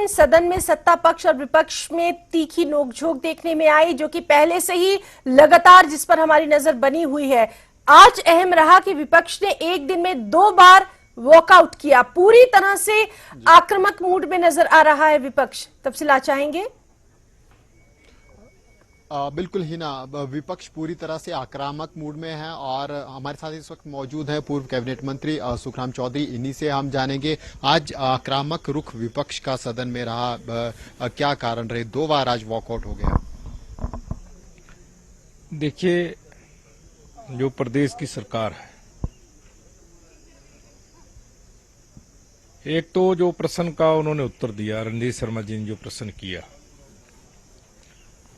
दिन सदन में सत्ता पक्ष और विपक्ष में तीखी नोकझोंक देखने में आई, जो कि पहले से ही लगातार जिस पर हमारी नजर बनी हुई है। आज अहम रहा कि विपक्ष ने एक दिन में 2 बार वॉकआउट किया। पूरी तरह से आक्रामक मूड में नजर आ रहा है विपक्ष। तफसीलात चाहेंगे? बिल्कुल ही ना, विपक्ष पूरी तरह से आक्रामक मूड में है और हमारे साथ इस वक्त मौजूद है पूर्व कैबिनेट मंत्री सुखराम चौधरी। इन्हीं से हम जानेंगे आज आक्रामक रुख विपक्ष का सदन में रहा, क्या कारण रहे, 2 बार आज वॉकआउट हो गया। देखिए, जो प्रदेश की सरकार है, एक तो जो प्रश्न का उन्होंने उत्तर दिया, रणजीत शर्मा जी ने जो प्रश्न किया,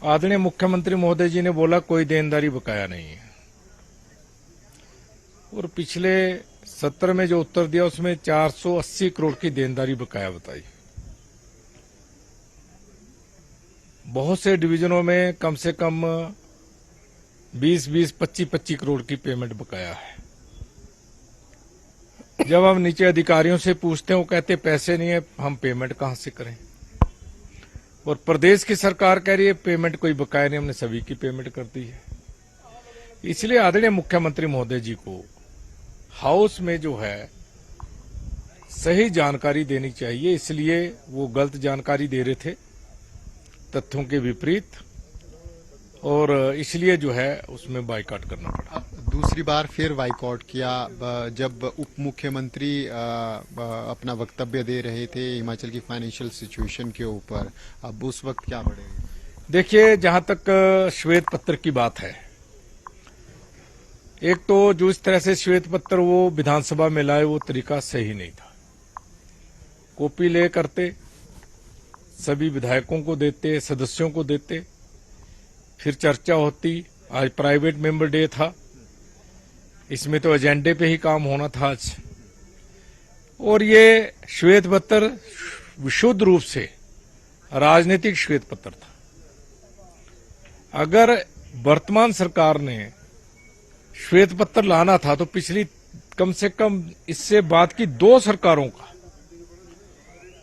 आदरणीय मुख्यमंत्री महोदय जी ने बोला कोई देनदारी बकाया नहीं है। और पिछले सत्र में जो उत्तर दिया उसमें 480 करोड़ की देनदारी बकाया बताई। बहुत से डिवीजनों में कम से कम 20-20, 25-25 करोड़ की पेमेंट बकाया है। जब हम नीचे अधिकारियों से पूछते हैं, वो कहते पैसे नहीं है, हम पेमेंट कहां से करें। और प्रदेश की सरकार कह रही है पेमेंट कोई बकाया नहीं, हमने सभी की पेमेंट कर दी है। इसलिए आदरणीय मुख्यमंत्री महोदय जी को हाउस में जो है सही जानकारी देनी चाहिए, इसलिए वो गलत जानकारी दे रहे थे, तथ्यों के विपरीत, और इसलिए जो है उसमें बाइकआउट करना पड़ा। दूसरी बार फिर बाइकआउट किया जब उप मुख्यमंत्री अपना वक्तव्य दे रहे थे हिमाचल की फाइनेंशियल सिचुएशन के ऊपर। अब उस वक्त क्या बढ़ेगा? देखिए, जहां तक श्वेत पत्र की बात है, एक तो जो इस तरह से श्वेत पत्र वो विधानसभा में लाए, वो तरीका सही नहीं था। कॉपी ले करते, सभी विधायकों को देते, सदस्यों को देते, फिर चर्चा होती। आज प्राइवेट मेंबर डे था, इसमें तो एजेंडे पे ही काम होना था आज। और ये श्वेत पत्र विशुद्ध रूप से राजनीतिक श्वेत पत्र था। अगर वर्तमान सरकार ने श्वेत पत्र लाना था तो पिछली कम से कम इससे बाद की 2 सरकारों का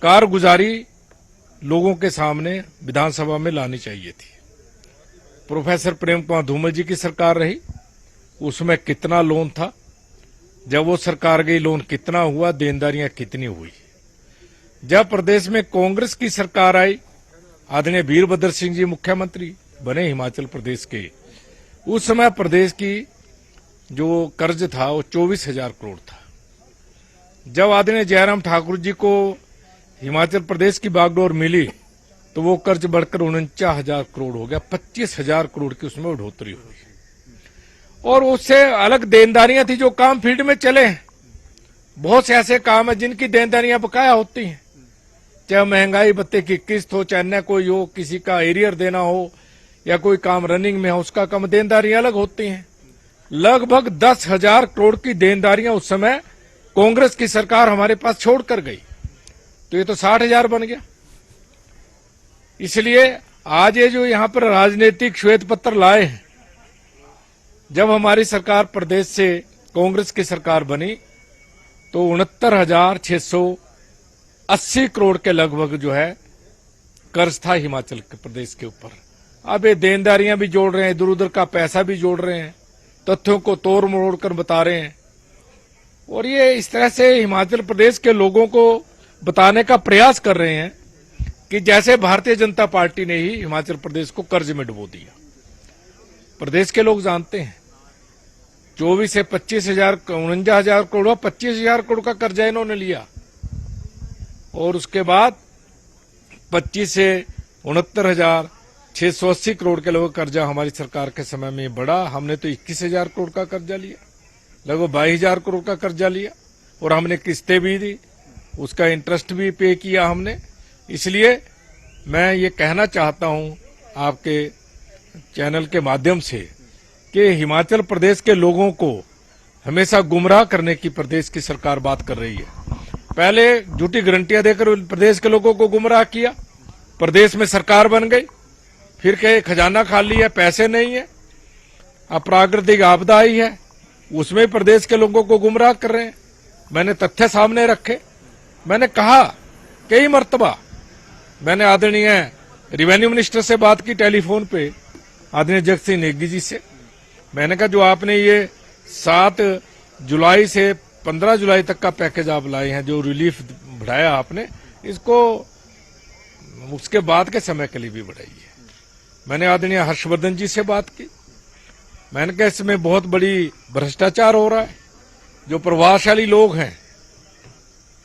कारगुजारी लोगों के सामने विधानसभा में लानी चाहिए थी। प्रोफेसर प्रेम कुमार धूमल जी की सरकार रही, उसमें कितना लोन था, जब वो सरकार गई लोन कितना हुआ, देनदारियां कितनी हुई। जब प्रदेश में कांग्रेस की सरकार आई, आदरणीय वीरभद्र सिंह जी मुख्यमंत्री बने हिमाचल प्रदेश के, उस समय प्रदेश की जो कर्ज था वो 24,000 करोड़ था। जब आदरणीय जयराम ठाकुर जी को हिमाचल प्रदेश की बागडोर मिली तो वो कर्ज बढ़कर 49,000 करोड़ हो गया, 25,000 करोड़ की उसमें बढ़ोतरी हुई। और उससे अलग देनदारियां थी जो काम फील्ड में चले हैं। बहुत से ऐसे काम है जिनकी देनदारियां बकाया होती हैं, चाहे महंगाई भत्ते की किस्त हो, चाहे न कोई हो, किसी का एरियर देना हो, या कोई काम रनिंग में हो, उसका कम देनदारियां अलग होती हैं। लगभग 10,000 करोड़ की देनदारियां उस समय कांग्रेस की सरकार हमारे पास छोड़कर गई, तो ये तो 60,000 बन गया। इसलिए आज ये जो यहां पर राजनीतिक श्वेत पत्र लाए हैं, जब हमारी सरकार प्रदेश से कांग्रेस की सरकार बनी तो 69,680 करोड़ के लगभग जो है कर्ज था हिमाचल प्रदेश के ऊपर। अब ये देनदारियां भी जोड़ रहे हैं, इधर उधर का पैसा भी जोड़ रहे हैं, तथ्यों को तोड़ मरोड़ कर बता रहे हैं, और ये इस तरह से हिमाचल प्रदेश के लोगों को बताने का प्रयास कर रहे हैं कि जैसे भारतीय जनता पार्टी ने ही हिमाचल प्रदेश को कर्ज में डुबो दिया। प्रदेश के लोग जानते हैं 24 से 25,000, 49,000 करोड़, 25,000 करोड़ का कर्जा इन्होंने लिया, और उसके बाद 25 से 69,680 करोड़ के लगभग कर्जा हमारी सरकार के समय में बढ़ा। हमने तो 21,000 करोड़ का कर्जा लिया, लगभग 22,000 करोड़ का कर्जा लिया, और हमने किस्तें भी दी, उसका इंटरेस्ट भी पे किया हमने। इसलिए मैं ये कहना चाहता हूं आपके चैनल के माध्यम से कि हिमाचल प्रदेश के लोगों को हमेशा गुमराह करने की प्रदेश की सरकार बात कर रही है। पहले झूठी गारंटियां देकर प्रदेश के लोगों को गुमराह किया, प्रदेश में सरकार बन गई, फिर कहे खजाना खाली है, पैसे नहीं है। अब प्राकृतिक आपदा आई है, उसमें प्रदेश के लोगों को गुमराह कर रहे हैं। मैंने तथ्य सामने रखे, मैंने कहा कई मर्तबा मैंने आदरणीय रेवेन्यू मिनिस्टर से बात की टेलीफोन पे, आदरणीय जगत सिंह नेगी जी से। मैंने कहा जो आपने ये 7 जुलाई से 15 जुलाई तक का पैकेज आप लाए हैं, जो रिलीफ बढ़ाया आपने, इसको उसके बाद के समय के लिए भी बढ़ाइए। मैंने आदरणीय हर्षवर्धन जी से बात की। मैंने कहा इसमें बहुत बड़ी भ्रष्टाचार हो रहा है। जो प्रभावशाली लोग हैं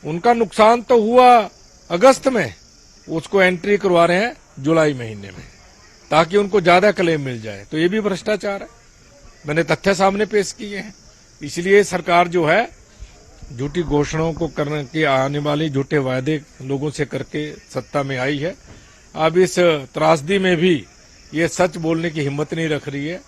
उनका नुकसान तो हुआ अगस्त में, उसको एंट्री करवा रहे हैं जुलाई महीने में ताकि उनको ज्यादा क्लेम मिल जाए, तो ये भी भ्रष्टाचार है। मैंने तथ्य सामने पेश किए हैं। इसलिए सरकार जो है झूठी घोषणाओं को करने के आने वाले झूठे वायदे लोगों से करके सत्ता में आई है। अब इस त्रासदी में भी ये सच बोलने की हिम्मत नहीं रख रही है।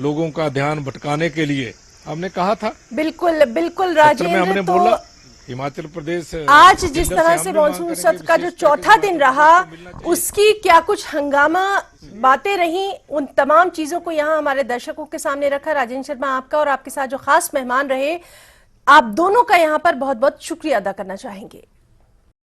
लोगों का ध्यान भटकाने के लिए हमने कहा था, बिल्कुल बिल्कुल सत्र में राजेंद्र, हमने तो बोला हिमाचल प्रदेश आज जिस तरह से मानसून सत्र का जो चौथा दिन रहा, उसकी क्या कुछ हंगामा बातें रही, उन तमाम चीजों को यहाँ हमारे दर्शकों के सामने रखा। राजेंद्र शर्मा, आपका और आपके साथ जो खास मेहमान रहे, आप दोनों का यहाँ पर बहुत बहुत शुक्रिया अदा करना चाहेंगे।